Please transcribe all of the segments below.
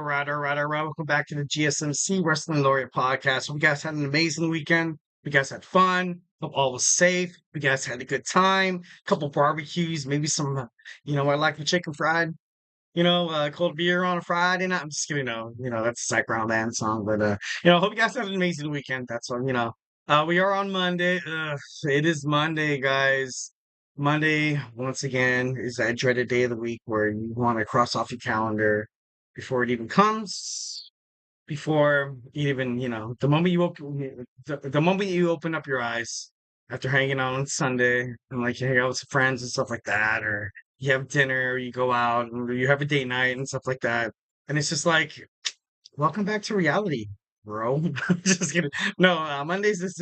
all right. Welcome back to the GSMC Wrestling Laureate podcast. Hope you guys had an amazing weekend. You guys had fun. Hope all was safe. You guys had a good time. Couple barbecues, maybe some, I like the chicken fried. Cold beer on a Friday night. I'm just kidding. That's a background band song. But hope you guys had an amazing weekend. That's all. We are on Monday. It is Monday, guys. Monday, once again, is that dreaded day of the week where you want to cross off your calendar before it even comes, before you even, the moment you open up your eyes after hanging out on Sunday and like you hang out with some friends and stuff like that, or you have dinner, or you go out and you have a date night and stuff like that. And it's just like, welcome back to reality, bro. Just kidding. No, Mondays is,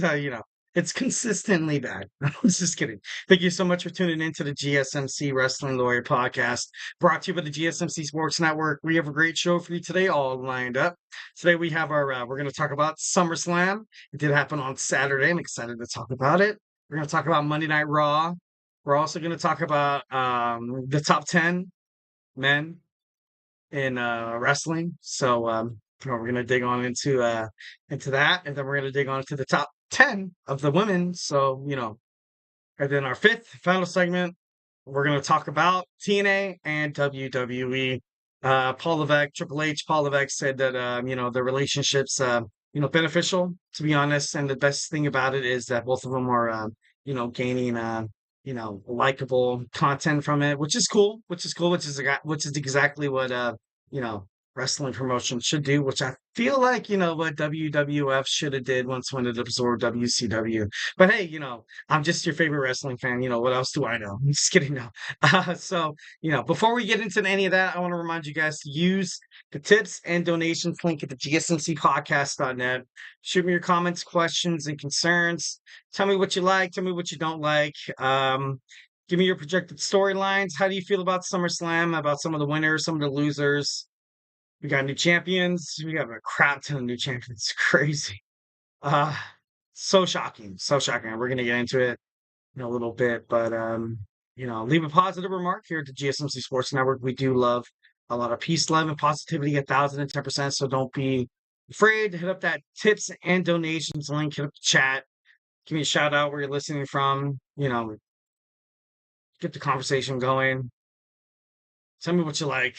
it's consistently bad. I was just kidding. Thank you so much for tuning in to the GSMC Wrestling Laureate podcast, brought to you by the GSMC Sports Network. We have a great show for you today, all lined up. Today we have we're going to talk about SummerSlam. It did happen on Saturday. I'm excited to talk about it. We're going to talk about Monday Night Raw. We're also going to talk about the top 10 men in wrestling. So we're gonna dig on into that, and then we're gonna dig on into the top 10 of the women. So and then our fifth final segment, we're gonna talk about TNA and WWE. Paul Levesque, Triple H, Paul Levesque said that the relationships beneficial, to be honest, and the best thing about it is that both of them are gaining likable content from it, which is exactly what you know, wrestling promotion should do, which I feel like, what WWF should have did once when it absorbed WCW. But hey, I'm just your favorite wrestling fan. What else do I know? I'm just kidding now. Before we get into any of that, I want to remind you guys to use the tips and donations link at the gsmcpodcast.net. Shoot me your comments, questions, and concerns. Tell me what you like. Tell me what you don't like. Give me your projected storylines. How do you feel about SummerSlam? About some of the winners, some of the losers? We got new champions. We have a crap ton of new champions. It's crazy. Uh, so shocking. So shocking. We're gonna get into it in a little bit, but leave a positive remark here at the GSMC Sports Network. We do love a lot of peace, love, and positivity, 1,010%. So don't be afraid to hit up that tips and donations link. Hit up the chat. Give me a shout out where you're listening from. Get the conversation going. Tell me what you like.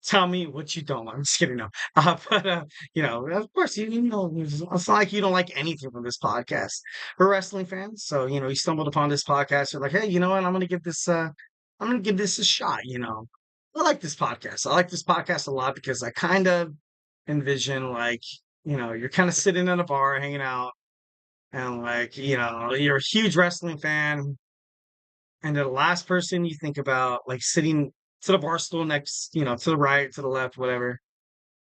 Tell me what you don't like. I'm just kidding. No. Of course, it's not like you don't like anything from this podcast. We're wrestling fans. So, you stumbled upon this podcast. You're like, hey, you know what? I'm going to give this a shot. I like this podcast. I like this podcast a lot because I kind of envision like, you're kind of sitting in a bar hanging out and like, you're a huge wrestling fan. And the last person you think about, like sitting to the bar stool next, to the right, to the left, whatever,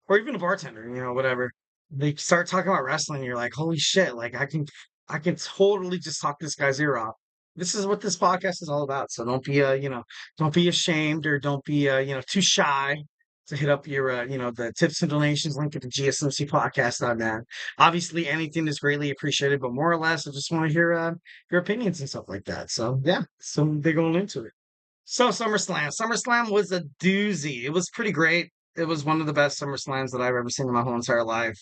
or even a bartender, whatever. They start talking about wrestling. You're like, holy shit! Like I can totally just talk this guy's ear off. This is what this podcast is all about. So don't be, don't be ashamed or don't be, too shy to hit up your, the tips and donations link at the GSMC podcast.net. Obviously, anything is greatly appreciated, but more or less, I just want to hear your opinions and stuff like that. So yeah, so they're going into it. So SummerSlam was a doozy. It was pretty great. It was one of the best SummerSlams that I've ever seen in my whole entire life,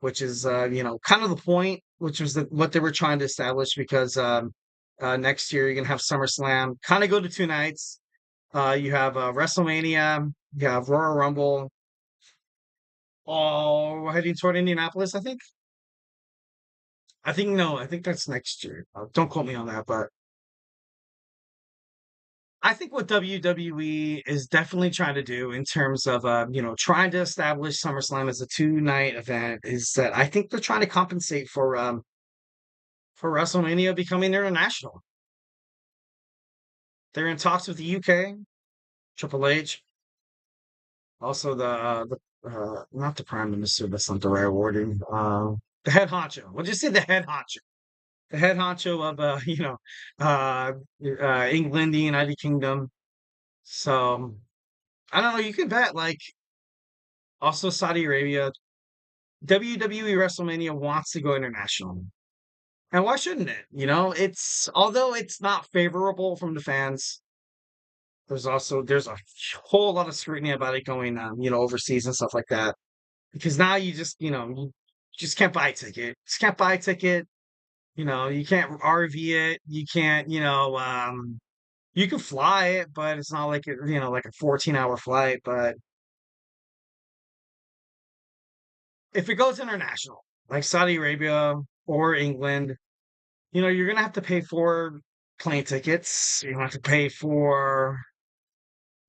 which is kind of the point, which was what they were trying to establish because next year you're gonna have SummerSlam, kind of go to two nights. You have WrestleMania, you have Royal Rumble, all heading toward Indianapolis. I think no, I think that's next year. Don't quote me on that, but I think what WWE is definitely trying to do in terms of trying to establish SummerSlam as a two-night event is that I think they're trying to compensate for WrestleMania becoming international. They're in talks with the UK, Triple H, also the not the Prime Minister, that's not the right wording. The head honcho. We'll just say the head honcho. The head honcho of uh England, the United Kingdom. So I don't know, you could bet like also Saudi Arabia, WWE WrestleMania wants to go international. And why shouldn't it? It's although it's not favorable from the fans, there's a whole lot of scrutiny about it going overseas and stuff like that. Because now you just can't buy a ticket. Just can't buy a ticket. You can't RV it. You can't, you can fly it, but it's not like like a 14-hour flight. But if it goes international, like Saudi Arabia or England, you're gonna have to pay for plane tickets. You're gonna have to pay for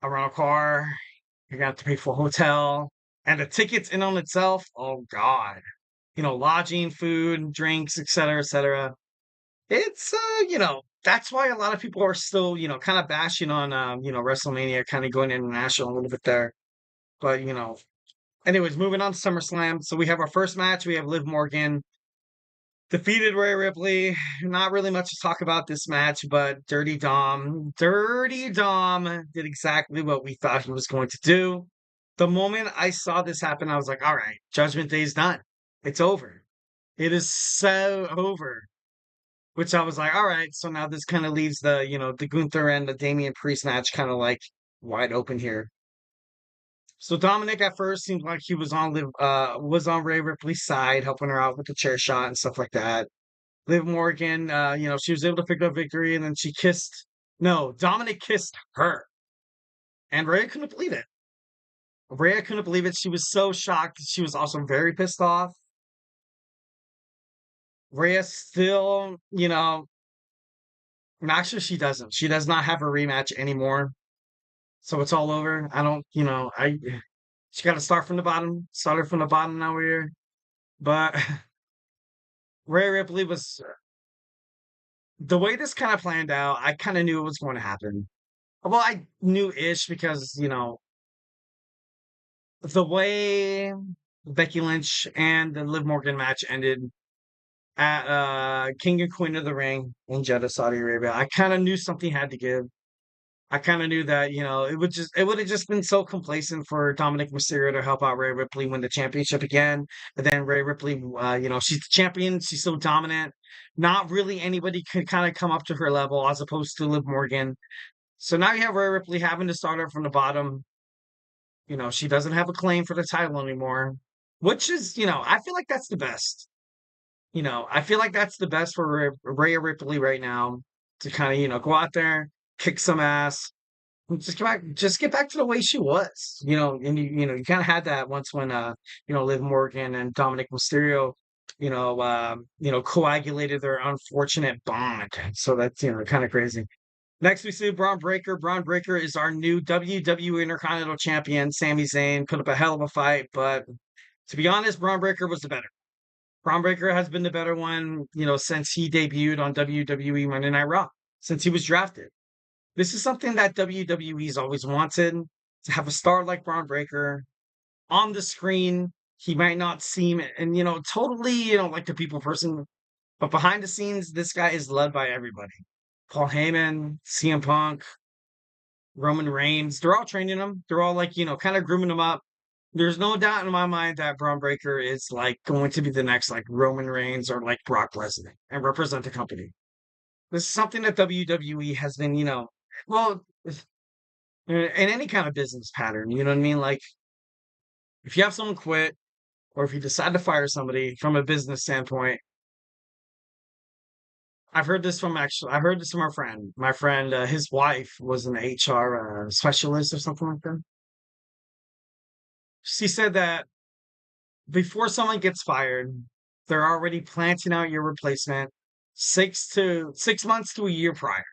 a rental car. You're gonna have to pay for a hotel. And the tickets in on itself, oh God. Lodging, food, drinks, etc., etc. It's that's why a lot of people are still, kind of bashing on WrestleMania kind of going international a little bit there. But anyways, moving on to SummerSlam. So we have our first match. We have Liv Morgan defeated Rhea Ripley. Not really much to talk about this match, but Dirty Dom did exactly what we thought he was going to do. The moment I saw this happen, I was like, all right, Judgment Day is done. It's over. It is so over. Which I was like, all right, so now this kind of leaves the Gunther and the Damian Priest match kind of like wide open here. So Dominic at first seemed like he was on Rhea Ripley's side, helping her out with the chair shot and stuff like that. Liv Morgan, she was able to pick up victory, and then she kissed. No, Dominic kissed her, and Rhea couldn't believe it. Rhea couldn't believe it. She was so shocked. She was also very pissed off. Rhea still, actually she doesn't. She does not have a rematch anymore. So it's all over. I don't, she got to start from the bottom. Started from the bottom now we're here. But Rhea Ripley was the way this kind of planned out. I kind of knew it was going to happen. Well, I knew ish because the way Becky Lynch and the Liv Morgan match ended at King and Queen of the Ring in Jeddah, Saudi Arabia. I kind of knew something had to give. I kind of knew that, it would have just been so complacent for Dominic Mysterio to help out Rhea Ripley win the championship again. And then Rhea Ripley, she's the champion. She's so dominant. Not really anybody could kind of come up to her level as opposed to Liv Morgan. So now you have Rhea Ripley having to start her from the bottom. She doesn't have a claim for the title anymore, which is, I feel like that's the best. I feel like that's the best for Rhea Ripley right now to kind of, go out there, kick some ass, just get back to the way she was, and you kind of had that once when Liv Morgan and Dominic Mysterio, coagulated their unfortunate bond. So that's kind of crazy. Next, we see Bronn Breakker. Bronn Breakker is our new WWE Intercontinental Champion. Sami Zayn put up a hell of a fight, but to be honest, Bronn Breakker was the better. Bronn Breakker has been the better one, since he debuted on WWE Monday Night Raw, since he was drafted. This is something that WWE's always wanted, to have a star like Bronn Breakker on the screen. He might not seem, and totally, like the people person, but behind the scenes, this guy is led by everybody. Paul Heyman, CM Punk, Roman Reigns, they're all training him. They're all like, kind of grooming him up. There's no doubt in my mind that Bron Breakker is like going to be the next like Roman Reigns or like Brock Lesnar and represent the company. This is something that WWE has been, well, in any kind of business pattern, you know what I mean? Like if you have someone quit or if you decide to fire somebody from a business standpoint, I heard this from our friend. My friend, his wife was an HR specialist or something like that. She said that before someone gets fired, they're already planting out your replacement 6 months to a year prior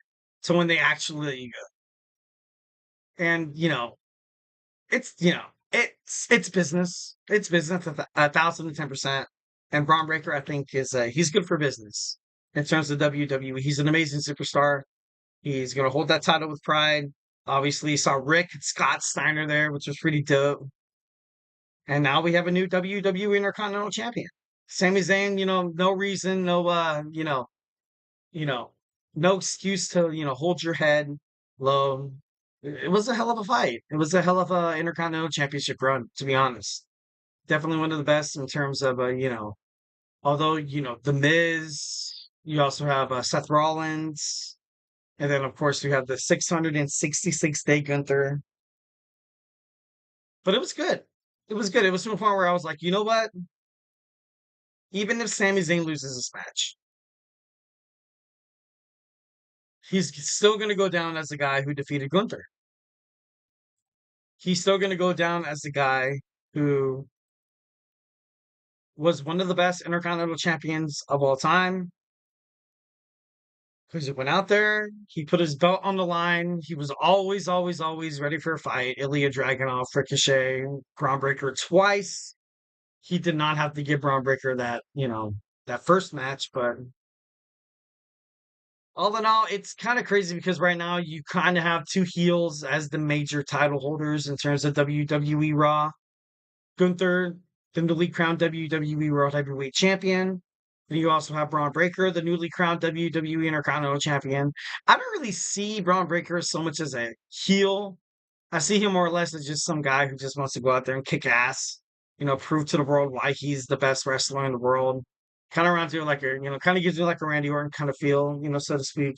to when they actually let you go. And it's it's business. It's business 1,010%. And Bron Breakker, I think, is he's good for business in terms of WWE. He's an amazing superstar. He's gonna hold that title with pride. Obviously, you saw Rick Scott Steiner there, which was pretty dope. And now we have a new WWE Intercontinental Champion. Sami Zayn, no reason, no you know, no excuse to, hold your head low. It was a hell of a fight. It was a hell of a Intercontinental Championship run, to be honest. Definitely one of the best in terms of although, The Miz, you also have Seth Rollins, And then, of course, we have the 666-day Gunther. But it was good. It was good. It was to a point where I was like, you know what? Even if Sami Zayn loses this match, he's still going to go down as the guy who defeated Gunther. He's still going to go down as the guy who was one of the best Intercontinental champions of all time. Because he went out there, he put his belt on the line. He was always, always, always ready for a fight. Ilya Dragunov, Ricochet, Bronn Breakker twice. He did not have to give Bronn Breakker that first match, but all in all, it's kind of crazy because right now you kind of have two heels as the major title holders in terms of WWE Raw. Gunther, the newly crowned WWE World Heavyweight Champion. Then you also have Bronn Breakker, the newly crowned WWE Intercontinental Champion. I don't really see Bronn Breakker so much as a heel. I see him more or less as just some guy who just wants to go out there and kick ass, prove to the world why he's the best wrestler in the world. Kind of around here like kind of gives me like a Randy Orton kind of feel, so to speak.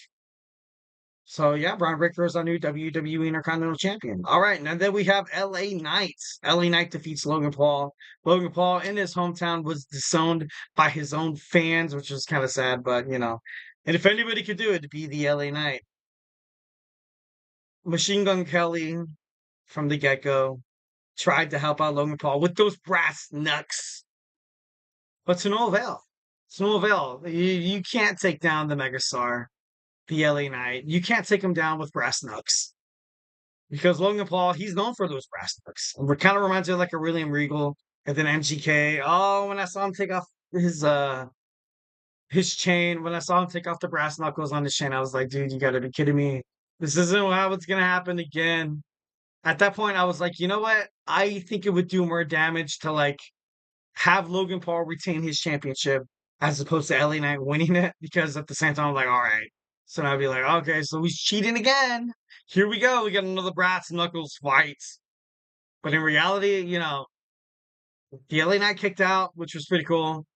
So yeah, Bron Breakker is our new WWE Intercontinental Champion. All right, and then we have LA Knight. LA Knight defeats Logan Paul. Logan Paul in his hometown was disowned by his own fans, which was kind of sad, but And if anybody could do it, it'd be the LA Knight. Machine Gun Kelly from the get-go tried to help out Logan Paul with those brass knucks. But to no avail. To no avail. You can't take down the megastar, the LA Knight. You can't take him down with brass knucks. Because Logan Paul, he's known for those brass knucks. And it kind of reminds me of like a William Regal and then MGK. Oh, when I saw him take off his chain, when I saw him take off the brass knuckles on his chain, I was like, dude, you gotta be kidding me. This isn't how it's gonna happen again. At that point, I was like, you know what? I think it would do more damage to like have Logan Paul retain his championship as opposed to LA Knight winning it. Because at the same time, I'm like, all right. So now I'd be like, okay, so he's cheating again. Here we go. We got another brass knuckles fight. But in reality, the LA Knight kicked out, which was pretty cool.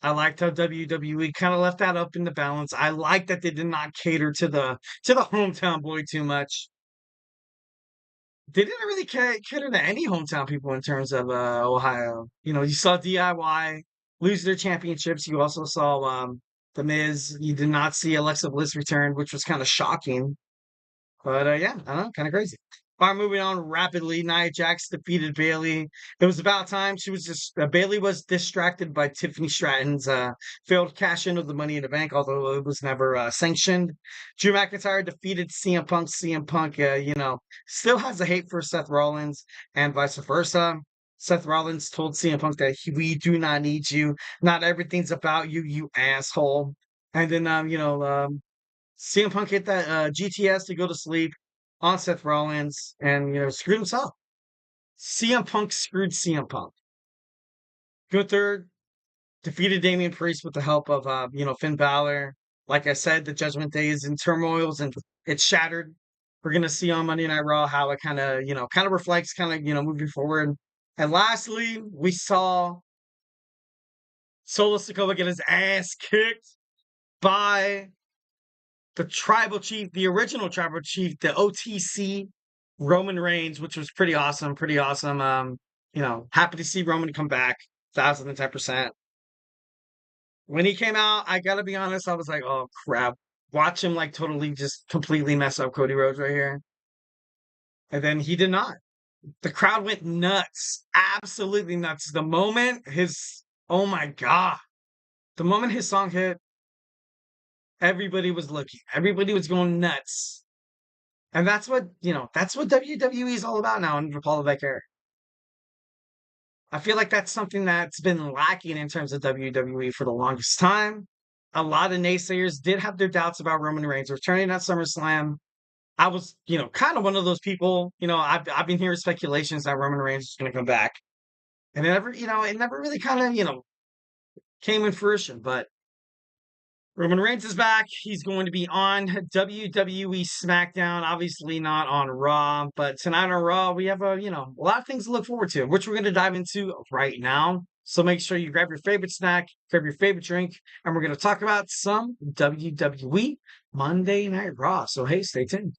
I liked how WWE kind of left that up in the balance. I like that they did not cater to the hometown boy too much. They didn't really cater to any hometown people in terms of Ohio. You saw DIY lose their championships. You also saw The Miz. You did not see Alexa Bliss return, which was kind of shocking. But yeah, I don't know, kind of crazy. All right, moving on rapidly. Nia Jax defeated Bayley. It was about time. She was just Bayley was distracted by Tiffany Stratton's failed cash in of the Money in the Bank, although it was never sanctioned. Drew McIntyre defeated CM Punk. CM Punk, still has a hate for Seth Rollins and vice versa. Seth Rollins told CM Punk that we do not need you. Not everything's about you, you asshole. And then, CM Punk hit that GTS to go to sleep on Seth Rollins and, screwed himself. CM Punk screwed CM Punk. Gunther defeated Damian Priest with the help of, Finn Balor. Like I said, the Judgment Day is in turmoils and it's shattered. We're going to see on Monday Night Raw how it kind of reflects moving forward. And lastly, we saw Solo Sikoa get his ass kicked by the tribal chief, the original tribal chief, the OTC, Roman Reigns, which was pretty awesome. Pretty awesome. Happy to see Roman come back, 1,010%. When he came out, I gotta be honest, I was like, oh crap. Watch him like totally just completely mess up Cody Rhodes right here. And then he did not. The crowd went nuts. Absolutely nuts. Oh my God. The moment his song hit, everybody was looking. Everybody was going nuts. And that's what WWE is all about now under Paul Becker. I feel like that's something that's been lacking in terms of WWE for the longest time. A lot of naysayers did have their doubts about Roman Reigns returning at SummerSlam. I was, kind of one of those people. I've been hearing speculations that Roman Reigns is going to come back, and it never really kind of, came in fruition. But Roman Reigns is back. He's going to be on WWE SmackDown, obviously not on Raw, but tonight on Raw, we have a lot of things to look forward to, which we're going to dive into right now. So make sure you grab your favorite snack, grab your favorite drink, and we're going to talk about some WWE Monday Night Raw. So hey, stay tuned.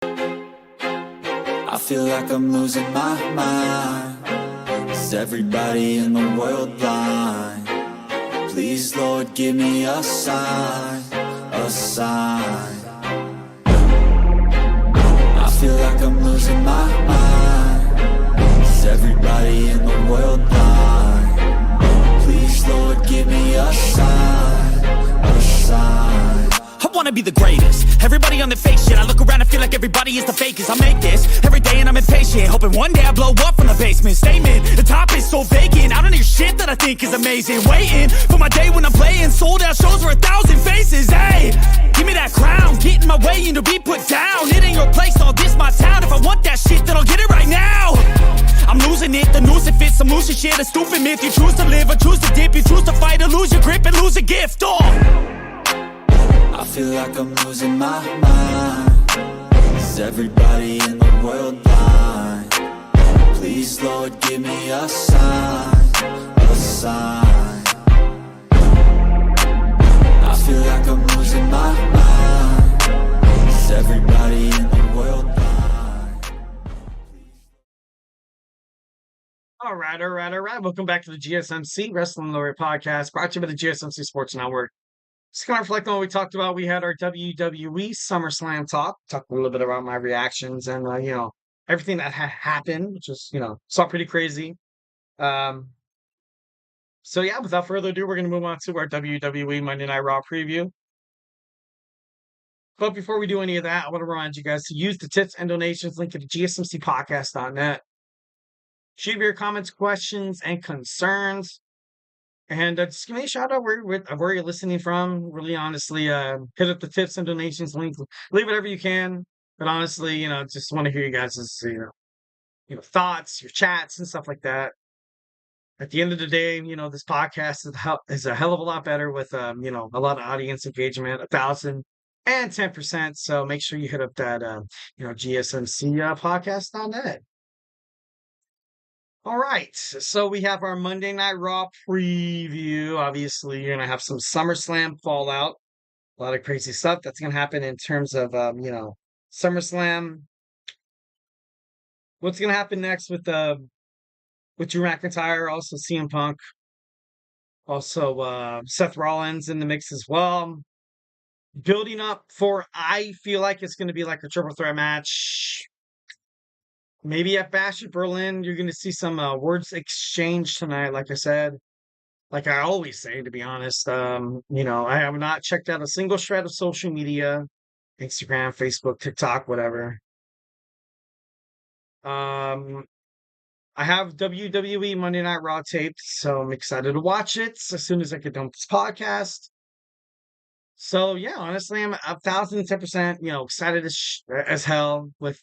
I feel like I'm losing my mind. Is everybody in the world blind? Please, Lord, give me a sign, a sign. I feel like I'm losing my mind. Is everybody in the world blind? Please, Lord, give me a sign, a sign. I wanna be the greatest. Everybody on the fake shit. I look around and feel like everybody is the fakest. I make this every day and I'm impatient, hoping one day I blow up from the basement. Statement, the top is so vacant. I don't hear shit that I think is amazing. Waiting for my day when I'm playing sold out shows for 1,000 faces. Hey, give me that crown, get in my way and to be put down. It ain't your place, all this my town. If I want that shit, then I'll get it right now. I'm losing it, the noose it fits. I'm losing shit, a stupid myth. You choose to live or choose to dip. You choose to fight or lose your grip and lose a gift. I feel like I'm losing my mind. Is everybody in the world blind? Please, Lord, give me a sign, a sign. I feel like I'm losing my mind. Is everybody in the world blind? All right. Welcome back to the GSMC Wrestling Laureate podcast, brought to you by the GSMC Sports Network. Just kind of reflect on what we talked about. We had our WWE SummerSlam talked a little bit about my reactions and, everything that had happened, which is, saw pretty crazy. So yeah, without further ado, we're going to move on to our WWE Monday Night Raw preview. But before we do any of that, I want to remind you guys to use the tips and donations link at gsmcpodcast.net. Shoot your comments, questions, and concerns. And just give me a shout out where you're listening from. Really, honestly, hit up the tips and donations link. Leave whatever you can. But honestly, just want to hear you guys' thoughts, your chats, and stuff like that. At the end of the day, this podcast is a hell of a lot better with a lot of audience engagement, 1,010%. So make sure you hit up that GSMC podcast.net. All right, so we have our Monday Night Raw preview. Obviously, you're gonna have some SummerSlam fallout, a lot of crazy stuff that's gonna happen in terms of SummerSlam. What's gonna happen next with Drew McIntyre, also CM Punk, also Seth Rollins in the mix as well. Building up for, I feel like it's gonna be like a triple threat match. Maybe at Bash at Berlin, you're going to see some words exchanged tonight, like I said. Like I always say, to be honest. I have not checked out a single shred of social media, Instagram, Facebook, TikTok, whatever. I have WWE Monday Night Raw taped, so I'm excited to watch it as soon as I get done with this podcast. So, yeah, honestly, I'm 1,010%, excited as hell with,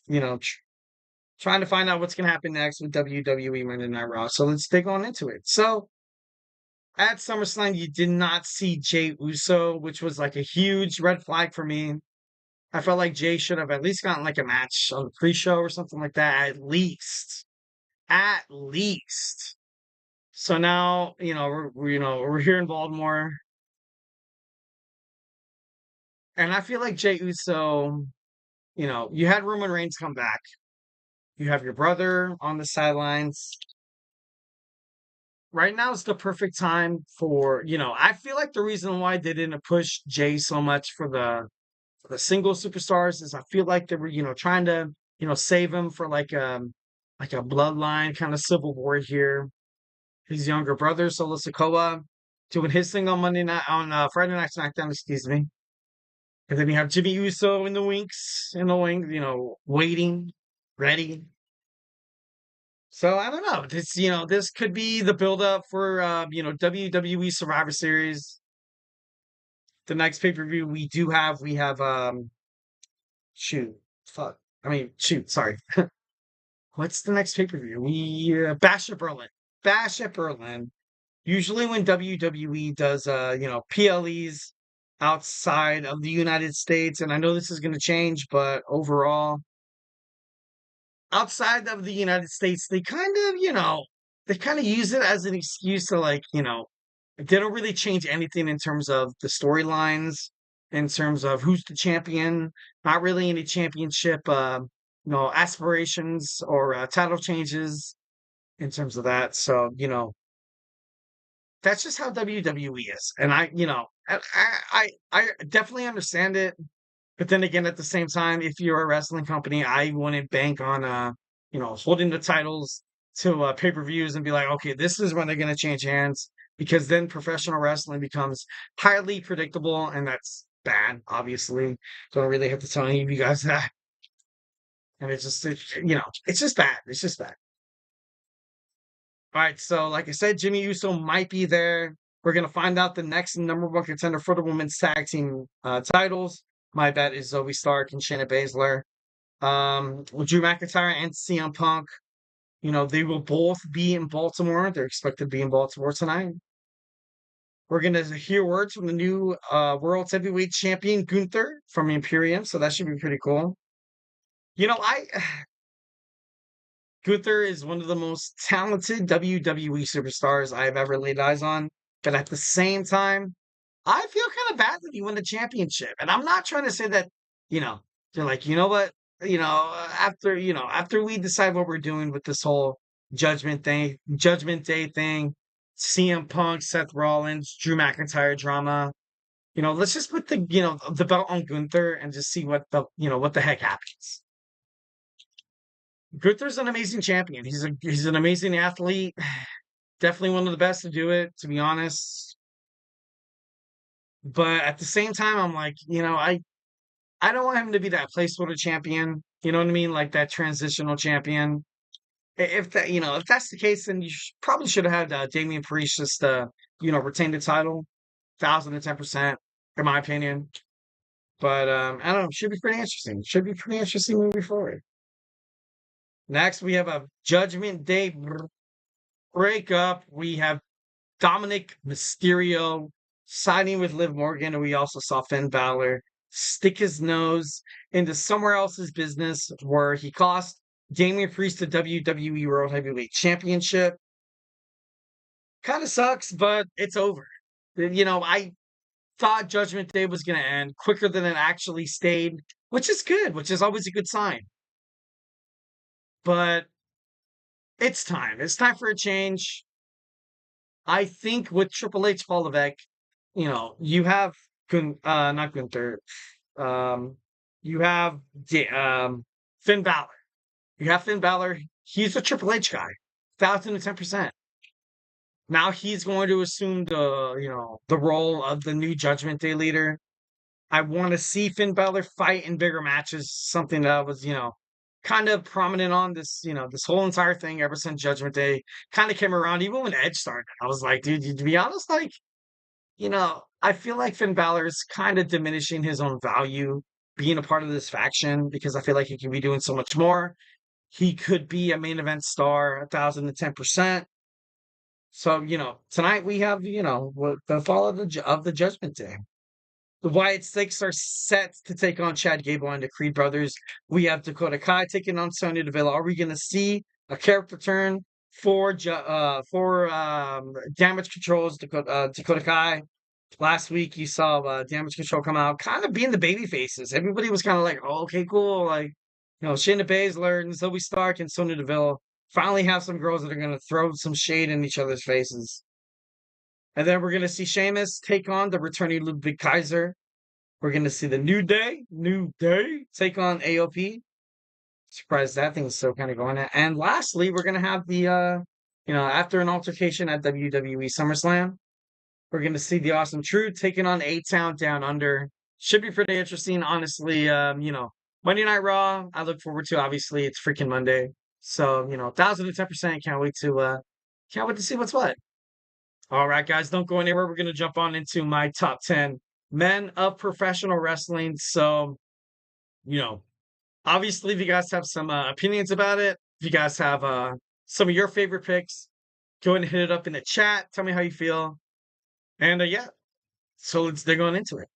trying to find out what's going to happen next with WWE Monday Night Raw. So let's dig on into it. So at SummerSlam, you did not see Jey Uso, which was like a huge red flag for me. I felt like Jey should have at least gotten like a match on the pre-show or something like that. At least. So now, we're here in Baltimore. And I feel like Jey Uso, you had Roman Reigns come back. You have your brother on the sidelines. Right now is the perfect time for, I feel like the reason why they didn't push Jey so much for the single superstars is I feel like they were, trying to, save him for like a bloodline kind of civil war here. His younger brother, Solo Sikoa, doing his thing on Friday Night SmackDown, excuse me. And then you have Jimmy Uso in the wing, waiting, ready. So I don't know. This could be the build-up for WWE Survivor Series. The next pay-per-view we have sorry. What's the next pay-per-view? Bash at Berlin. Usually when WWE does PLEs outside of the United States, and I know this is going to change, but overall outside of the United States, they kind of, they kind of use it as an excuse to, like, they don't really change anything in terms of the storylines, in terms of who's the champion, not really any championship, aspirations or title changes in terms of that. So, that's just how WWE is. And I definitely understand it. But then again, at the same time, if you're a wrestling company, I wouldn't bank on, holding the titles to pay-per-views and be like, okay, this is when they're going to change hands, because then professional wrestling becomes highly predictable, and that's bad, obviously. Don't really have to tell any of you guys that. And it's just bad. It's just bad. All right, so like I said, Jimmy Uso might be there. We're going to find out the next number one contender for the women's tag team titles. My bet is Zoe Stark and Shayna Baszler. Drew McIntyre and CM Punk, they will both be in Baltimore. They're expected to be in Baltimore tonight. We're going to hear words from the new World Heavyweight Champion, Gunther, from Imperium, so that should be pretty cool. Gunther is one of the most talented WWE superstars I've ever laid eyes on, but at the same time, I feel kind of bad that he won the championship. And I'm not trying to say that, they're like, you know what, after we decide what we're doing with this whole Judgment Day thing, CM Punk, Seth Rollins, Drew McIntyre drama, let's just put the belt on Gunther and just see what the heck happens. Gunther's an amazing champion. He's an amazing athlete. Definitely one of the best to do it, to be honest. But at the same time, I'm like, I don't want him to be that placeholder champion. You know what I mean? Like that transitional champion. If that's the case, then you probably should have had Damian Priest just, retain the title, 1,010%, in my opinion. But I don't know. Should be pretty interesting. Should be pretty interesting moving forward. Next, we have a Judgment Day breakup. We have Dominic Mysterio signing with Liv Morgan, and we also saw Finn Balor stick his nose into somewhere else's business where he cost Damian Priest the WWE World Heavyweight Championship. Kind of sucks, but it's over. I thought Judgment Day was going to end quicker than it actually stayed, which is good, which is always a good sign. But it's time. It's time for a change. I think with Triple H Hall of X, you have not Gunther. You have Finn Balor. You have Finn Balor. He's a Triple H guy, 1,010%. Now he's going to assume the role of the new Judgment Day leader. I want to see Finn Balor fight in bigger matches. Something that was kind of prominent on this this whole entire thing ever since Judgment Day kind of came around. Even when Edge started, I was like, dude, to be honest, like, I feel like Finn Balor is kind of diminishing his own value being a part of this faction, because I feel like he could be doing so much more. He could be a main event star, 1,010%. So, tonight we have, the fall of the Judgment Day. The Wyatt Sicks are set to take on Chad Gable and the Creed brothers. We have Dakota Kai taking on Sonya Deville. Are we going to see a character turn for Damage Control's Dakota Kai? Last week, you saw Damage Control come out, kind of being the baby faces. Everybody was kind of like, oh, okay, cool. Like, Shayna Baszler and Zoe Stark and Sonya Deville finally have some girls that are going to throw some shade in each other's faces. And then we're going to see Sheamus take on the returning Ludwig Kaiser. We're going to see the New Day take on AOP. Surprised that thing's still kind of going on. And lastly, we're going to have the, after an altercation at WWE SummerSlam, we're going to see the Awesome Truth taking on A-Town Down Under. Should be pretty interesting, honestly. Monday Night Raw, I look forward to. Obviously, it's freaking Monday. So, 1,010%. Can't wait to see what's what. All right, guys, don't go anywhere. We're going to jump on into my top 10 men of professional wrestling. So, obviously, if you guys have some opinions about it, if you guys have some of your favorite picks, go ahead and hit it up in the chat. Tell me how you feel. And so let's dig on into it.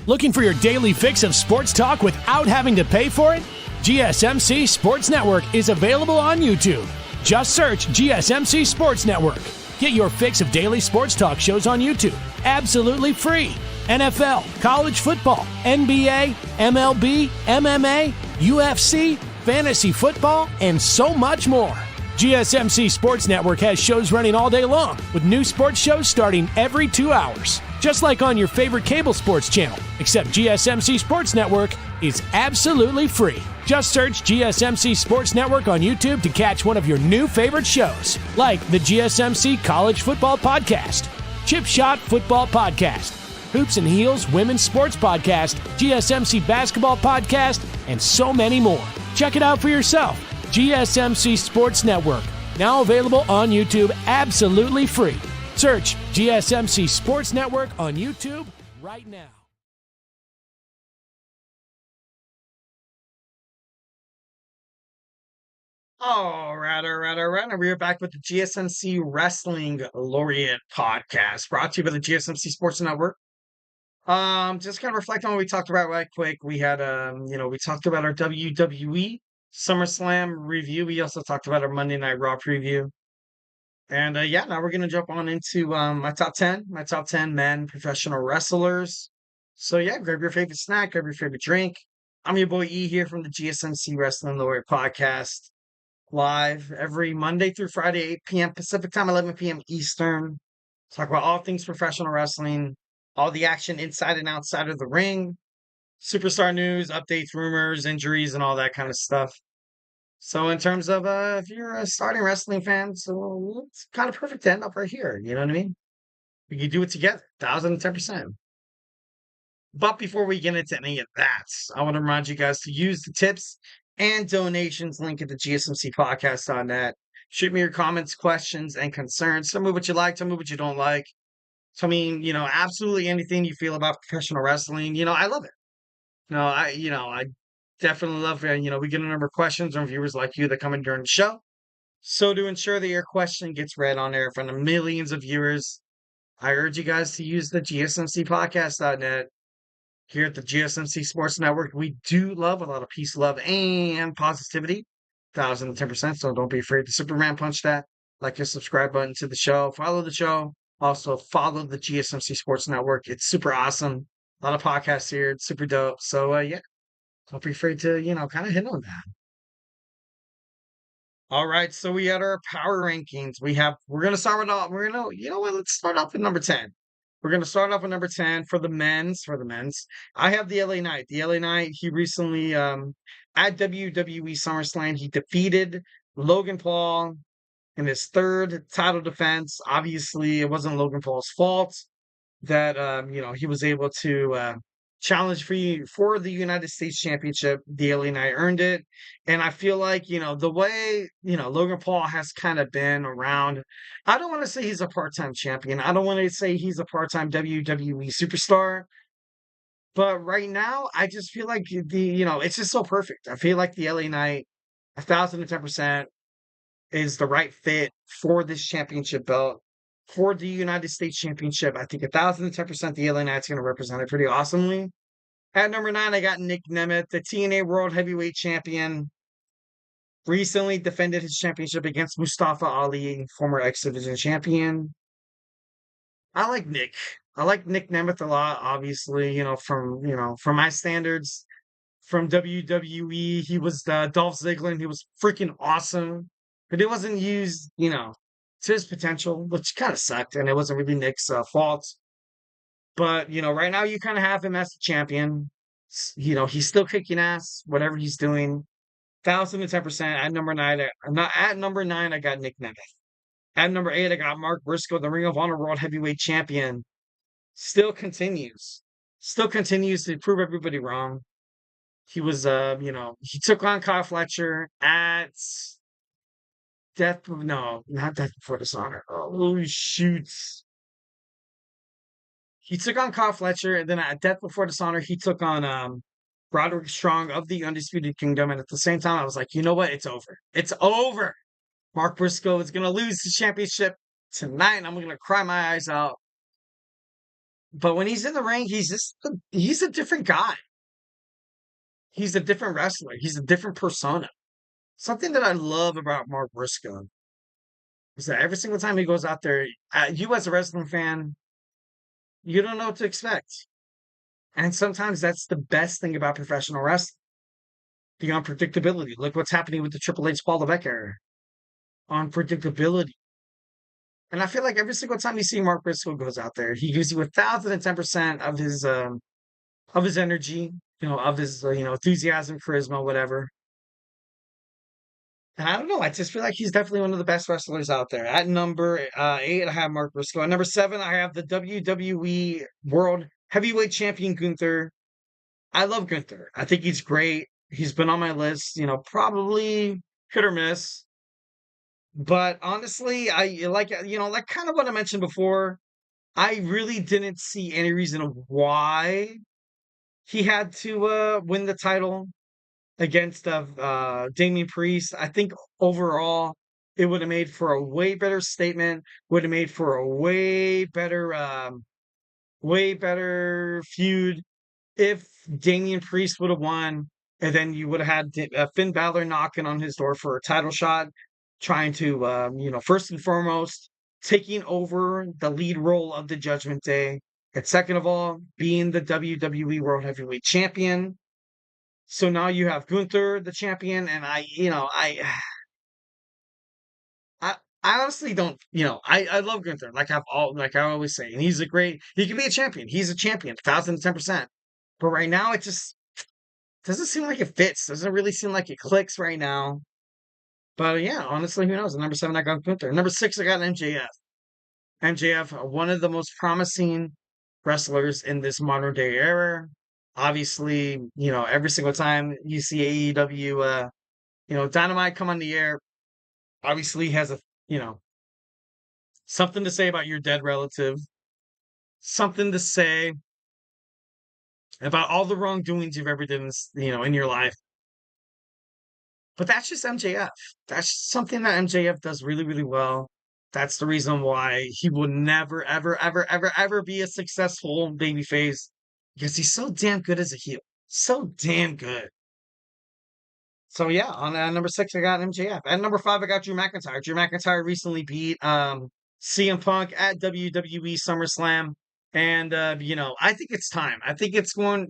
Looking for your daily fix of sports talk without having to pay for it? GSMC Sports Network is available on YouTube. Just search GSMC Sports Network. Get your fix of daily sports talk shows on YouTube, absolutely free. NFL, college football, NBA, MLB, MMA, UFC, fantasy football, and so much more. GSMC Sports Network has shows running all day long, with new sports shows starting every 2 hours. Just like on your favorite cable sports channel, except GSMC Sports Network is absolutely free. Just search GSMC Sports Network on YouTube to catch one of your new favorite shows, like the GSMC College Football Podcast, Chip Shot Football Podcast, Hoops and Heels Women's Sports Podcast, GSMC Basketball Podcast, and so many more. Check it out for yourself. GSMC Sports Network, now available on YouTube absolutely free. Search GSMC Sports Network on YouTube right now. All right. And we're back with the GSMC Wrestling Laureate podcast, brought to you by the GSMC Sports Network. Just kind of reflecting on what we talked about right quick. We had, we talked about our WWE SummerSlam review. We also talked about our Monday Night Raw preview. And now we're gonna jump on into my top 10 men professional wrestlers. So yeah, grab your favorite snack, grab your favorite drink. I'm your boy E here from the GSMC Wrestling Laureate podcast, live every Monday through Friday, 8 p.m. Pacific time, 11 p.m. Eastern. Talk about all things professional wrestling, all the action inside and outside of the ring, superstar news, updates, rumors, injuries, and all that kind of stuff. So in terms of if you're a starting wrestling fan, so it's kind of perfect to end up right here. You know what I mean? We can do it together, 1,010%. But before we get into any of that, I want to remind you guys to use the tips and donations link at the GSMCpodcast.net. Shoot me your comments, questions, and concerns. Tell me what you like, tell me what you don't like. Tell me, absolutely anything you feel about professional wrestling. I love it. I definitely love it. We get a number of questions from viewers like you that come in during the show. So to ensure that your question gets read on air in front of millions of viewers, I urge you guys to use the GSMCpodcast.net. Here at the GSMC Sports Network, we do love a lot of peace, love, and positivity. 1,010%. So don't be afraid to Superman punch that. Like your subscribe button to the show. Follow the show. Also follow the GSMC Sports Network. It's super awesome. A lot of podcasts here. It's super dope. So don't be afraid to, kind of hit on that. All right, so we had our power rankings. We're gonna start with let's start off with number 10. We're gonna start off with number 10 for the men's. I have the LA Knight. The LA Knight, he recently at WWE SummerSlam, he defeated Logan Paul in his third title defense. Obviously, it wasn't Logan Paul's fault that he was able to challenge for the United States Championship. The LA Knight earned it. And I feel like, the way, Logan Paul has kind of been around, I don't want to say he's a part-time champion. I don't want to say he's a part-time WWE superstar. But right now, I just feel like it's just so perfect. I feel like the LA Knight, 1,010%, is the right fit for this championship belt. For the United States Championship, I think 1,010% the LA Knight's going to represent it pretty awesomely. At number 9, I got Nick Nemeth, the TNA World Heavyweight Champion. Recently defended his championship against Mustafa Ali, former X Division champion. I like Nick. I like Nick Nemeth a lot, obviously, from my standards. From WWE, he was Dolph Ziggler, and he was freaking awesome. But it wasn't used, to his potential, which kind of sucked, and it wasn't really Nick's fault. But, right now you kind of have him as the champion. He's still kicking ass, whatever he's doing. 1,010%. At number 9, I got Nick Nemeth. At number 8, I got Mark Briscoe, the Ring of Honor World Heavyweight Champion. Still continues to prove everybody wrong. He was, he took on Kyle Fletcher at not Death Before Dishonor. Oh, shoot. He took on Kyle Fletcher, and then at Death Before Dishonor, he took on Roderick Strong of the Undisputed Kingdom. And at the same time, I was like, you know what? It's over. It's over. Mark Briscoe is going to lose the championship tonight, and I'm going to cry my eyes out. But when he's in the ring, he's a different guy. He's a different wrestler. He's a different persona. Something that I love about Mark Briscoe is that every single time he goes out there, you as a wrestling fan, you don't know what to expect. And sometimes that's the best thing about professional wrestling, the unpredictability. Look what's happening with the Triple H Paul Levesque era. Unpredictability. And I feel like every single time you see Mark Briscoe goes out there, he gives you 1,010% of his energy, of his enthusiasm, charisma, whatever. And I don't know. I just feel like he's definitely one of the best wrestlers out there. At number 8, I have Mark Briscoe. At number 7, I have the WWE World Heavyweight Champion Gunther. I love Gunther. I think he's great. He's been on my list, probably hit or miss. But honestly, I like kind of what I mentioned before. I really didn't see any reason why he had to win the title against Damian Priest. I think overall it would have made for a way better statement, would have made for a way better feud if Damian Priest would have won, and then you would have had Finn Balor knocking on his door for a title shot, trying to, first and foremost, taking over the lead role of the Judgment Day, and second of all, being the WWE World Heavyweight Champion. So now you have Gunther, the champion, and I, I honestly don't, I love Gunther, like I always say, and he can be a champion. He's a champion, 1,010%. But right now, it just doesn't seem like it fits. Doesn't really seem like it clicks right now. But yeah, honestly, who knows? At number 7, I got Gunther. Number 6, I got MJF. MJF, one of the most promising wrestlers in this modern day era. Obviously, every single time you see AEW, Dynamite come on the air, obviously has something to say about your dead relative, something to say about all the wrongdoings you've ever done, in your life. But that's just MJF. That's something that MJF does really, really well. That's the reason why he will never, ever, ever, ever, ever be a successful babyface, because he's so damn good as a heel. So damn good. So yeah, on number 6, I got MJF. At number 5, I got Drew McIntyre. Drew McIntyre recently beat CM Punk at WWE SummerSlam. And I think it's time. I think it's going,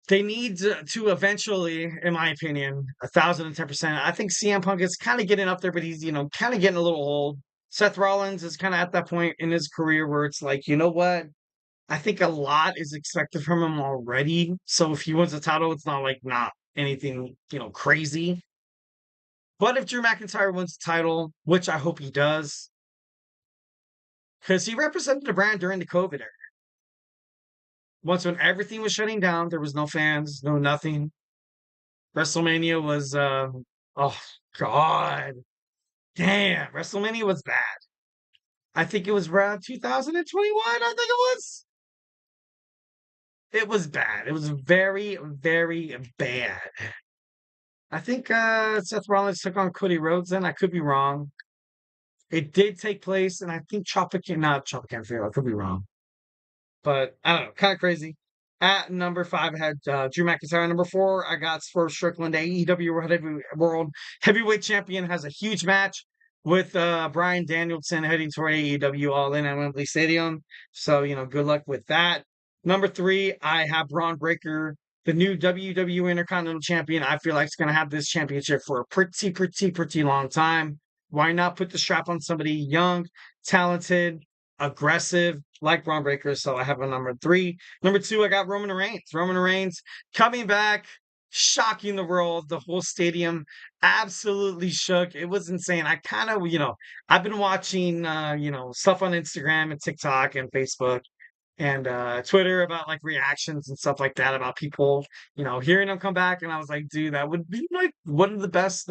they need to eventually, in my opinion, 1,010%. I think CM Punk is kind of getting up there, but he's, kind of getting a little old. Seth Rollins is kind of at that point in his career where it's like, you know what? I think a lot is expected from him already. So if he wins the title, it's not anything, crazy. But if Drew McIntyre wins the title, which I hope he does, because he represented the brand during the COVID era. Once when everything was shutting down, there was no fans, no nothing. WrestleMania was, oh God, damn, WrestleMania was bad. I think it was around 2021. I think it was. It was bad. It was very, very bad. I think Seth Rollins took on Cody Rhodes. Then I could be wrong. It did take place, and I think not Ciampa can't feel. I could be wrong. But I don't know, kind of crazy. At number 5, I had Drew McIntyre. Number 4, I got Swerve Strickland, AEW World Heavyweight Champion, has a huge match with Bryan Danielson heading toward AEW All In at Wembley Stadium. So, good luck with that. Number 3, I have Bronn Breakker, the new WWE Intercontinental Champion. I feel like it's going to have this championship for a pretty, pretty, pretty long time. Why not put the strap on somebody young, talented, aggressive, like Bronn Breakker? So I have a number 3. Number 2, I got Roman Reigns. Roman Reigns coming back, shocking the world. The whole stadium absolutely shook. It was insane. I kind of, I've been watching, stuff on Instagram and TikTok and Facebook and Twitter about like reactions and stuff like that about people, hearing them come back. And I was like, dude, that would be like one of the best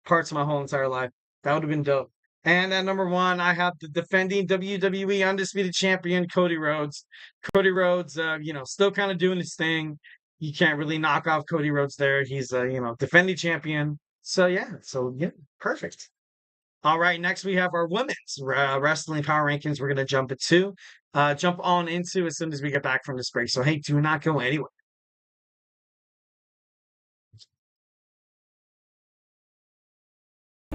parts of my whole entire life. That would have been dope. And at number 1, I have the defending WWE Undisputed Champion, Cody Rhodes. Cody Rhodes, still kind of doing his thing. You can't really knock off Cody Rhodes there. He's defending champion. So yeah, perfect. All right, next we have our women's wrestling power rankings. We're going to jump on into as soon as we get back from this break. So hey, do not go anywhere.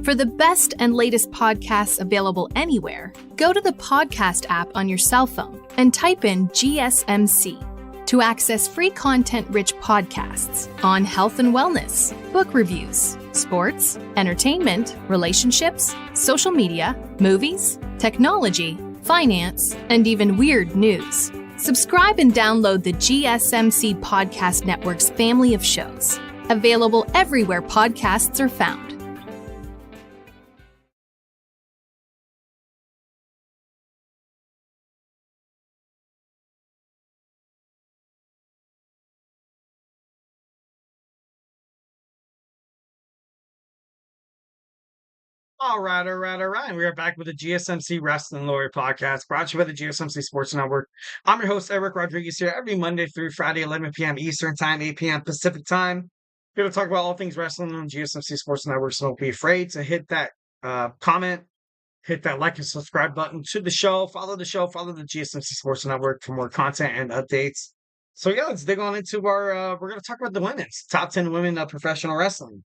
For the best and latest podcasts available anywhere, go to the podcast app on your cell phone and type in GSMC to access free content-rich podcasts on health and wellness, book reviews, sports, entertainment, relationships, social media, movies, technology, finance, and even weird news. Subscribe and download the GSMC Podcast Network's family of shows, available everywhere podcasts are found. All right, all right, all right. We are back with the GSMC Wrestling Laureate podcast, brought to you by the GSMC Sports Network. I'm your host, Eric Rodriguez, here every Monday through Friday, 11 p.m. Eastern Time, 8 p.m. Pacific Time. We're going to talk about all things wrestling on GSMC Sports Network, so don't be afraid to hit that comment, hit that like and subscribe button to the show, follow the GSMC Sports Network for more content and updates. So yeah, let's dig on into our, we're going to talk about the women's, top 10 women of professional wrestling.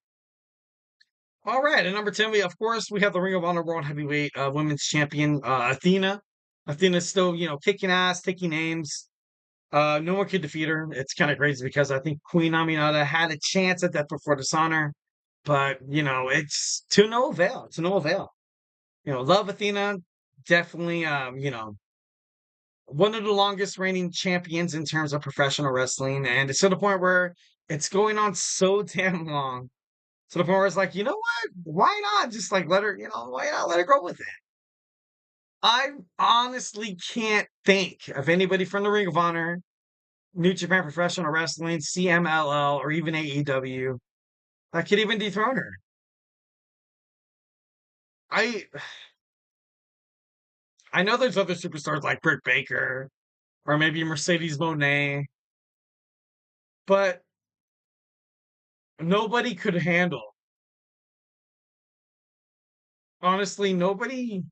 All right, at number 10, we have the Ring of Honor World Heavyweight Women's Champion, Athena. Athena's still, kicking ass, taking names. No one could defeat her. It's kind of crazy because I think Queen Aminata had a chance at Death Before Dishonor, but it's to no avail. To no avail. Love Athena. Definitely, one of the longest reigning champions in terms of professional wrestling, and it's to the point where it's going on so damn long. To the point where it's like, you know what? Why not just let her, why not let her go with it? I honestly can't think of anybody from the Ring of Honor, New Japan Professional Wrestling, CMLL, or even AEW that could even dethrone her. I know there's other superstars like Britt Baker or maybe Mercedes Moné, but nobody could handle. Honestly, nobody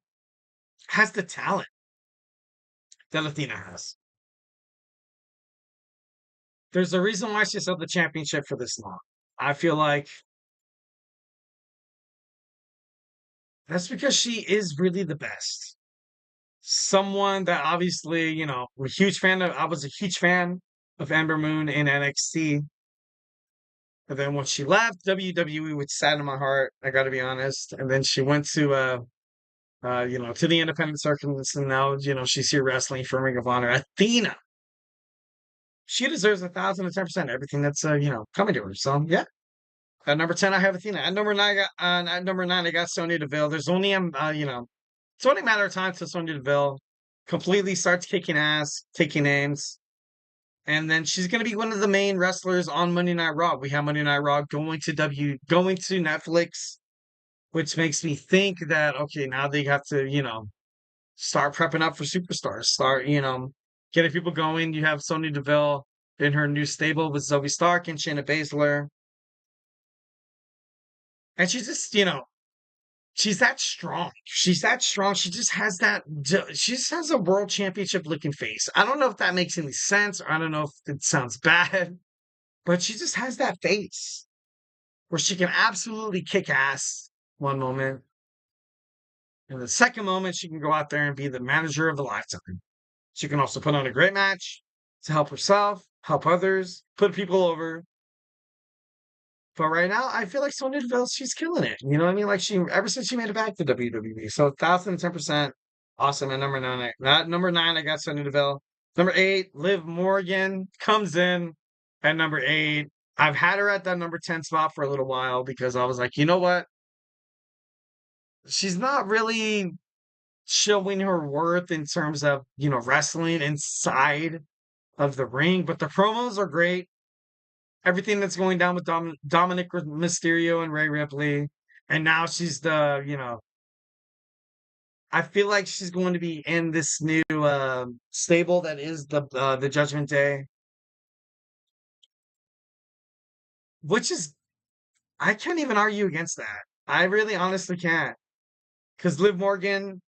has the talent that Athena has. There's a reason why she's held the championship for this long. I feel like that's because she is really the best. Someone that obviously, I was a huge fan of Ember Moon in NXT. And then when she left WWE, which sat in my heart, I gotta be honest. And then she went to to the independent circuits, and now, she's here wrestling for Ring of Honor. Athena. She deserves 1,010% everything that's coming to her. So yeah. At number 10, I have Athena. At number 9, I got Sonya Deville. There's only it's only a matter of time till Sonya Deville completely starts kicking ass, taking names. And then she's going to be one of the main wrestlers on Monday Night Raw. We have Monday Night Raw going to Netflix, which makes me think that, okay, now they have to, start prepping up for superstars. Start, getting people going. You have Sonya Deville in her new stable with Zoe Stark and Shayna Baszler. And she's just, she's that strong. She's that strong. She just has a world championship looking face. I don't know if that makes any sense, or I don't know if it sounds bad, but she just has that face where she can absolutely kick ass one moment. And the second moment, she can go out there and be the manager of the lifetime. She can also put on a great match to help herself, help others, put people over. But right now, I feel like Sonya Deville, she's killing it. You know what I mean? Like ever since she made it back to WWE. So 1,010% awesome. At number 9, I got Sonya Deville. Number 8, Liv Morgan comes in at number 8. I've had her at that number 10 spot for a little while because I was like, you know what? She's not really showing her worth in terms of, wrestling inside of the ring, but the promos are great. Everything that's going down with Dominic Mysterio and Rhea Ripley. And now she's I feel like she's going to be in this new stable that is the Judgment Day. Which is, I can't even argue against that. I really honestly can't. Because Liv Morgan,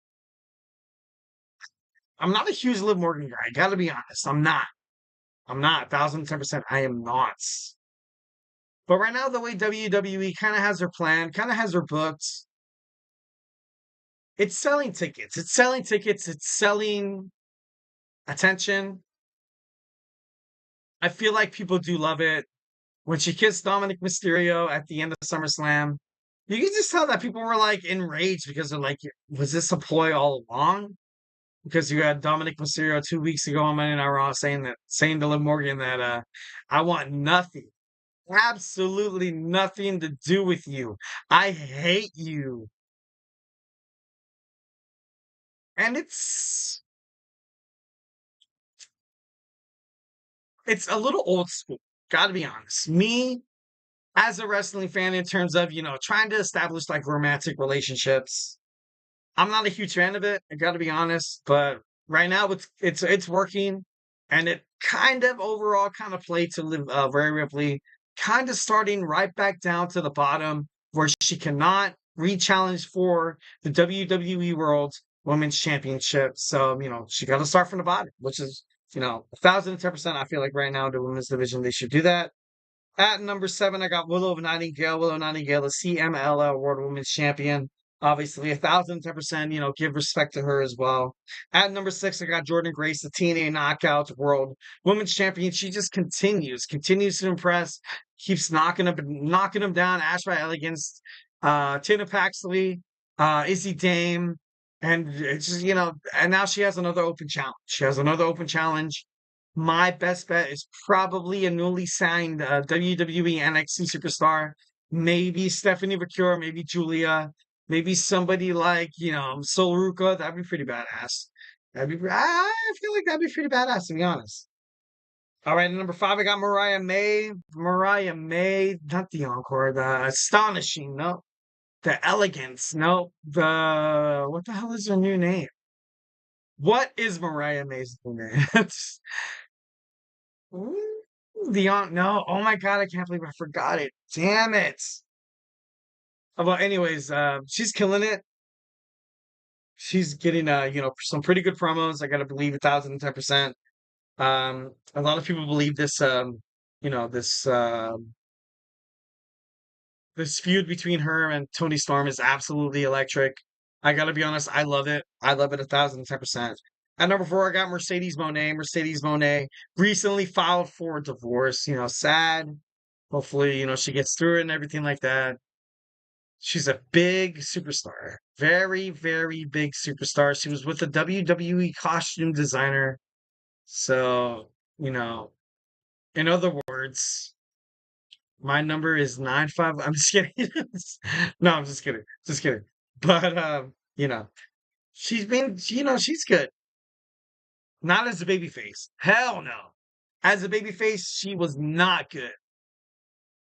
I'm not a huge Liv Morgan guy. I gotta be honest. I'm not. 1,010%. I am not. But right now, the way WWE kind of has her plan, kind of has her booked, It's selling tickets. It's selling tickets. It's selling attention. I feel like people do love it. When she kissed Dominic Mysterio at the end of SummerSlam, you can just tell that people were like enraged because they're like, was this a ploy all along? Because you had Dominic Mysterio 2 weeks ago on Monday Night Raw saying to Liv Morgan that I want nothing, absolutely nothing to do with you. I hate you. And it's a little old school, gotta be honest. Me, as a wrestling fan, in terms of, trying to establish like romantic relationships, I'm not a huge fan of it. I got to be honest, but right now it's working, and it kind of overall kind of played to Liv Rhea Ripley, kind of starting right back down to the bottom where she cannot re-challenge for the WWE World Women's Championship. So she got to start from the bottom, which is 1,010%. I feel like right now the women's division they should do that. At number 7, I got Willow Nightingale. Willow Nightingale, the CMLL World Women's Champion. Obviously, 1,010%, give respect to her as well. At number 6, I got Jordan Grace, the TNA Knockouts World Women's Champion. She just continues to impress, keeps knocking them down. Ash by Elegance, Tina Paxley, Izzy Dame, and it's just, and now she has another open challenge. My best bet is probably a newly signed WWE NXT superstar. Maybe Stephanie McCure, maybe Julia, maybe somebody like, Sol Ruka. That'd be pretty badass. I feel like that'd be pretty badass, to be honest. All right, number 5, I got Mariah May. Mariah May, not the Encore, the Astonishing, no. The Elegance, no. What the hell is her new name? What is Mariah May's new name? Ooh, no. Oh my god, I can't believe I forgot it. Damn it. Well, anyways, she's killing it. She's getting some pretty good promos. I gotta believe 1,010%. A lot of people believe this you know, this feud between her and Tony Storm is absolutely electric. I gotta be honest, I love it. I love it 1,010%. At number 4, I got Mercedes Moné. Mercedes Moné recently filed for divorce. Sad. Hopefully, she gets through it and everything like that. She's a big superstar. Very, very big superstar. She was with the WWE costume designer. So, in other words, my number is 95. I'm just kidding. No, I'm just kidding. Just kidding. But she's good. Not as a babyface. Hell no. As a babyface, she was not good.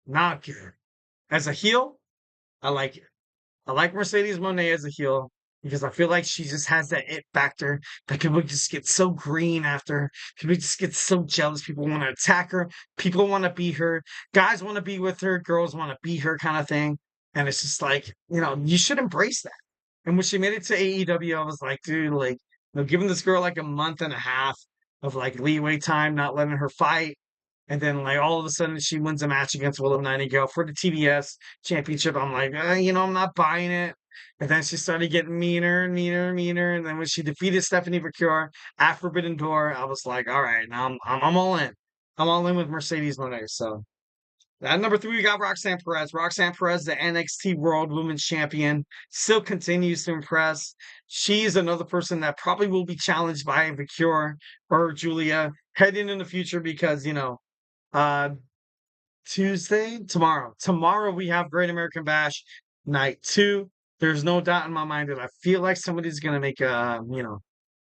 Not good. As a heel, I like it. I like Mercedes Moné as a heel because I feel like she just has that it factor that people just get so green after. People just get so jealous. People want to attack her. People want to beat her. Guys want to be with her. Girls want to beat her kind of thing. And it's just like, you should embrace that. And when she made it to AEW, I was like, dude, like, giving this girl like a month and a half of like leeway time, not letting her fight. And then, like, all of a sudden, she wins a match against Willow Nightingale for the TBS championship. I'm like, I'm not buying it. And then she started getting meaner and meaner and meaner. And then when she defeated Stephanie McCure at Forbidden Door, I was like, all right, now I'm all in. I'm all in with Mercedes Moné. So at number 3, we got Roxanne Perez. Roxanne Perez, the NXT World Women's Champion, still continues to impress. She's another person that probably will be challenged by McCure or Julia heading in the future because, uh, tomorrow we have Great American Bash night 2. There's no doubt in my mind that I feel like somebody's going to make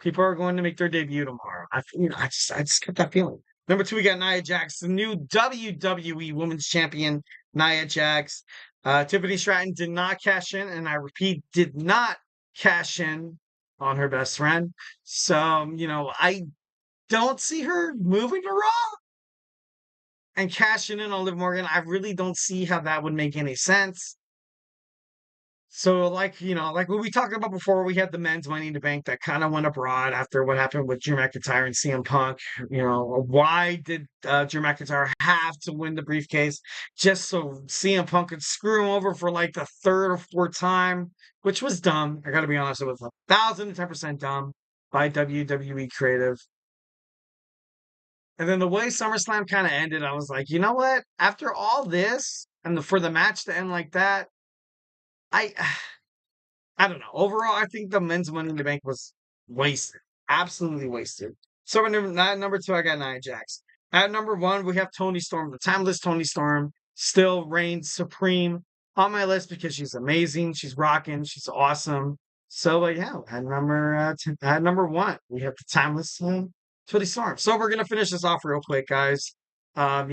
people are going to make their debut tomorrow. I just get that feeling. Number 2, we got Nia Jax, the new WWE Women's Champion, Nia Jax. Tiffany Stratton did not cash in, and I repeat, did not cash in on her best friend. So, I don't see her moving to Raw and cashing in on Liv Morgan. I really don't see how that would make any sense. So, like what we talked about before, we had the men's Money in the Bank that kind of went abroad after what happened with Drew McIntyre and CM Punk. Why did Drew McIntyre have to win the briefcase just so CM Punk could screw him over for like the third or fourth time, which was dumb. I got to be honest, it was 1,010% dumb by WWE Creative. And then the way SummerSlam kind of ended, I was like, you know what? After all this, and for the match to end like that, I I don't know. Overall, I think the men's Money in the Bank was wasted. Absolutely wasted. So at number two, I got Nia Jax. At number one, we have Toni Storm. The timeless Toni Storm still reigns supreme on my list because she's amazing. She's rocking. She's awesome. So yeah, at number one, we have the timeless Toni Storm. So we're gonna finish this off real quick, guys. Kind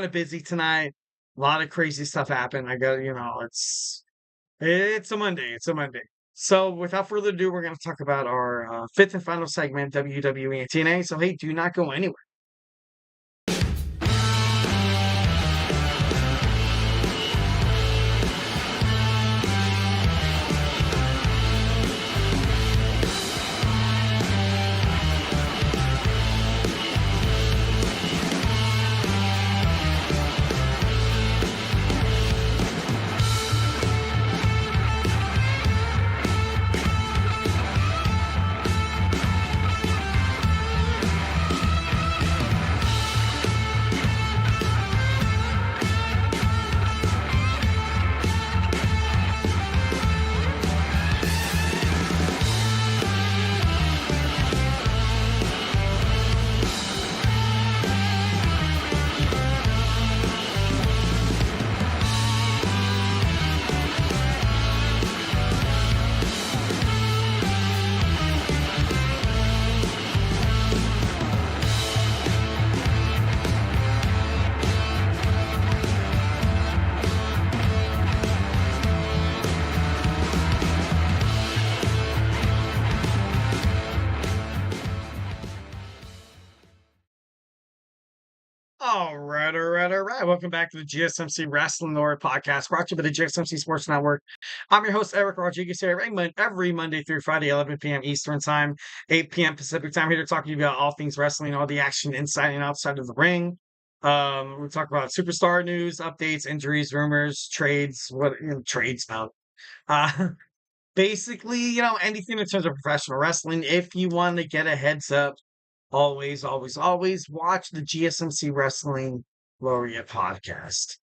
of busy tonight. A lot of crazy stuff happened. I got it's a Monday. It's a Monday. So, without further ado, we're going to talk about our fifth and final segment, WWE and TNA. So, hey, do not go anywhere. All right, all right, all right. Welcome back to the GSMC Wrestling Laureate podcast, brought to you by the GSMC Sports Network. I'm your host, Eric Rodriguez, here every Monday through Friday, 11 p.m. Eastern Time, 8 p.m. Pacific Time, here to talk to you about all things wrestling, all the action inside and outside of the ring. We talk about superstar news, updates, injuries, rumors, trades, trades now. Uh, Basically, anything in terms of professional wrestling. If you want to get a heads up, always, always, always watch the GSMC Wrestling Laureate podcast.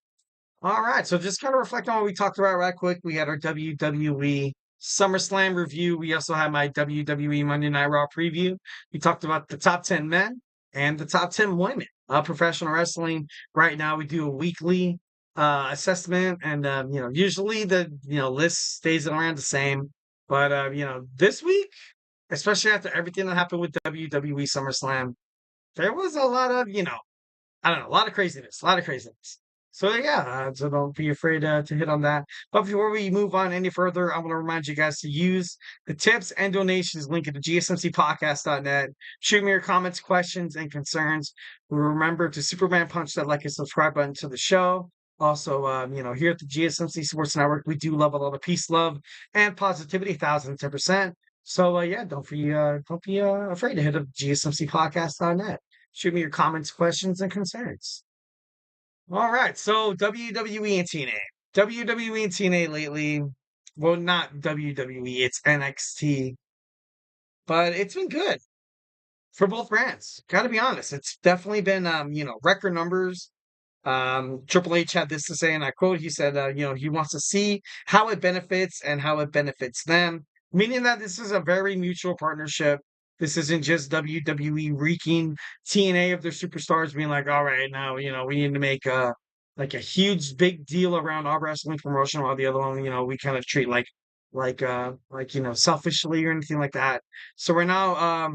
All right, so just kind of reflect on what we talked about right quick. We had our WWE SummerSlam review. We also had my WWE Monday Night Raw preview. We talked about the top 10 men and the top 10 women of professional wrestling. Right now, we do a weekly assessment, and usually the list stays around the same. But this week, especially after everything that happened with WWE SummerSlam, there was a lot of, I don't know, a lot of craziness, a lot of craziness. So yeah, so don't be afraid to hit on that. But before we move on any further, I want to remind you guys to use the tips and donations link at the gsmcpodcast.net. Shoot me your comments, questions, and concerns. Remember to Superman punch that like and subscribe button to the show. Also, here at the GSMC Sports Network, we do love a lot of peace, love, and positivity, 1,010%. So yeah, don't be afraid to hit up gsmcpodcast.net. Shoot me your comments, questions, and concerns. All right, so WWE and TNA. WWE and TNA lately, well, not WWE, it's NXT, but it's been good for both brands. Got to be honest, it's definitely been record numbers. Triple H had this to say, and I quote, he said, he wants to see how it benefits and how it benefits them, meaning that this is a very mutual partnership. This isn't just WWE reeking TNA of their superstars being like, all right, now, we need to make a huge big deal around our wrestling promotion, while the other one, we kind of treat selfishly or anything like that. So we're now,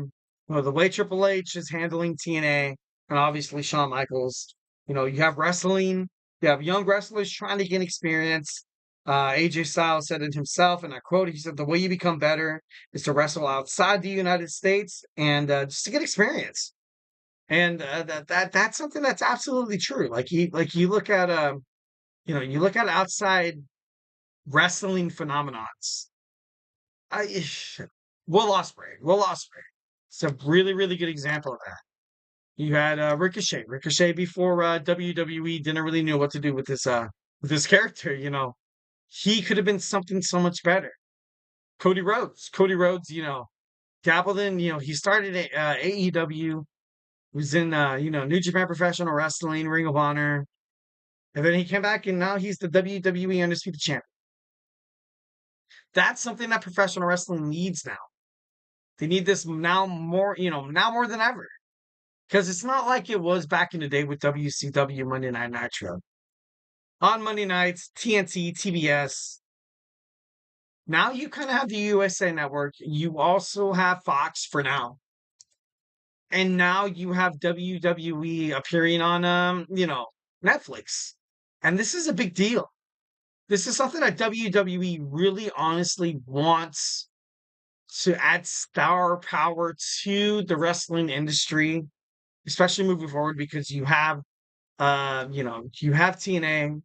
the way Triple H is handling TNA, and obviously Shawn Michaels, you have wrestling, you have young wrestlers trying to gain experience. AJ Styles said it himself, and I quote, he said, the way you become better is to wrestle outside the United States and just to get experience. And that's something that's absolutely true. You look at outside wrestling phenomenons. Will Ospreay. It's a really, really good example of that. You had Ricochet. Ricochet before WWE didn't really know what to do with this character. He could have been something so much better. Cody Rhodes, dabbled in. He started at AEW. Was in New Japan Professional Wrestling, Ring of Honor, and then he came back and now he's the WWE Undisputed Champion. That's something that professional wrestling needs now. They need this now more than ever. Because it's not like it was back in the day with WCW Monday Night Raw. On Monday nights, TNT, TBS. Now you kind of have the USA Network. You also have Fox for now. And now you have WWE appearing on, Netflix. And this is a big deal. This is something that WWE really honestly wants to add star power to the wrestling industry, especially moving forward, because you have TNA,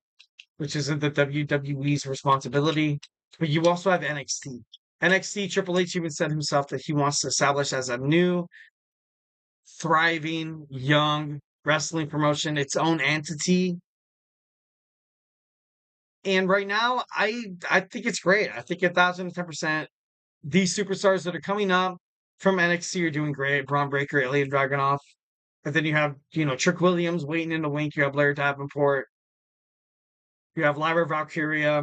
which isn't the WWE's responsibility, but you also have NXT. NXT, Triple H even said himself that he wants to establish as a new, thriving, young wrestling promotion, its own entity. And right now, I think it's great. I think 1,010%. These superstars that are coming up from NXT are doing great. Bronn Breakker, Ilya Dragunov. And then you have, Trick Williams waiting in the wink. You have Blair Davenport. You have Lyra Valkyria.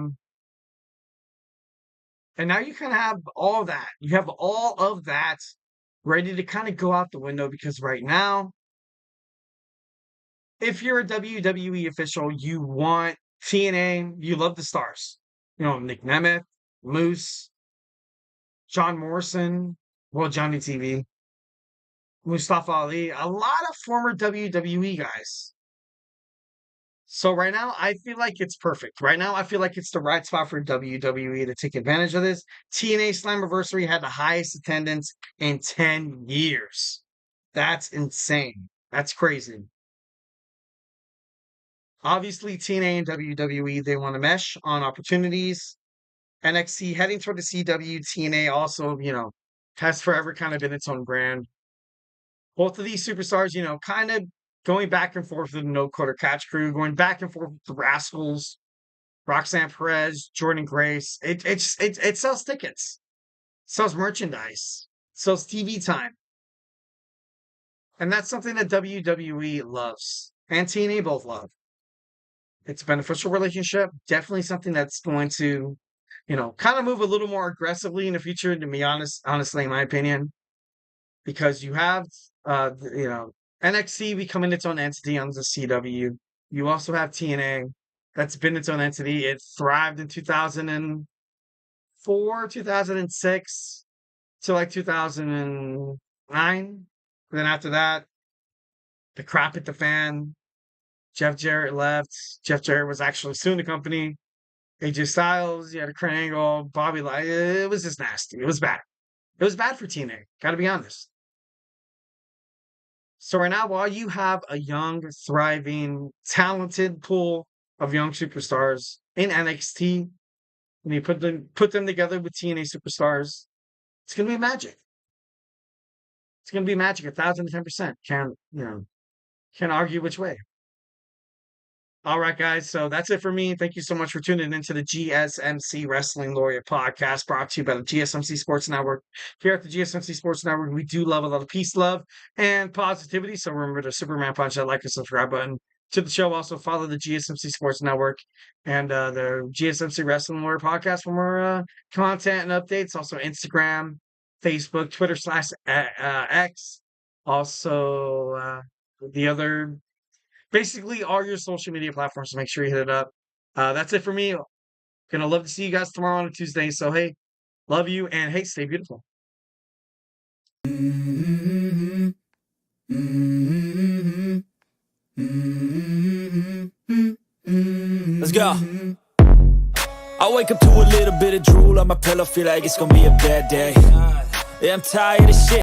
And now you kind of have all of that. You have all of that ready to kind of go out the window, because right now, if you're a WWE official, you want TNA, you love the stars. Nick Nemeth, Moose, John Morrison, Johnny TV, Mustafa Ali, a lot of former WWE guys. So right now, I feel like it's perfect. Right now, I feel like it's the right spot for WWE to take advantage of this. TNA Slammiversary had the highest attendance in 10 years. That's insane. That's crazy. Obviously, TNA and WWE, they want to mesh on opportunities. NXT heading toward the CW. TNA also, has forever kind of been its own brand. Both of these superstars, kind of going back and forth with the No Quarter Catch Crew, going back and forth with the Rascals, Roxanne Perez, Jordan Grace. It sells tickets, sells merchandise, sells TV time. And that's something that WWE loves and TNA both love. It's a beneficial relationship. Definitely something that's going to, kind of move a little more aggressively in the future, to be honestly, in my opinion, because you have, NXT becoming its own entity on the CW. You also have TNA that's been its own entity. It thrived in 2004, 2006 to like 2009. And then after that, the crap hit the fan. Jeff Jarrett left. Jeff Jarrett was actually suing the company. AJ Styles, you had a Kurt Angle, Bobby Lashley. It was just nasty. It was bad. It was bad for TNA. Got to be honest. So right now, while you have a young, thriving, talented pool of young superstars in NXT, and you put them together with TNA superstars, it's going to be magic. It's going to be magic, 1,010%. Can't argue which way. All right, guys. So that's it for me. Thank you so much for tuning into the GSMC Wrestling Laureate podcast, brought to you by the GSMC Sports Network. Here at the GSMC Sports Network, we do love a lot of peace, love, and positivity. So remember to Superman punch that like and subscribe button to the show. Also follow the GSMC Sports Network and the GSMC Wrestling Laureate podcast for more content and updates. Also Instagram, Facebook, Twitter /X. Also the other... basically all your social media platforms, so make sure you hit it up. That's it for me. Gonna love to see you guys tomorrow on a Tuesday. So hey, love you, and hey, stay beautiful. Let's go. I wake up to a little bit of drool on my pillow, feel like it's gonna be a bad day. Yeah, I'm tired of shit.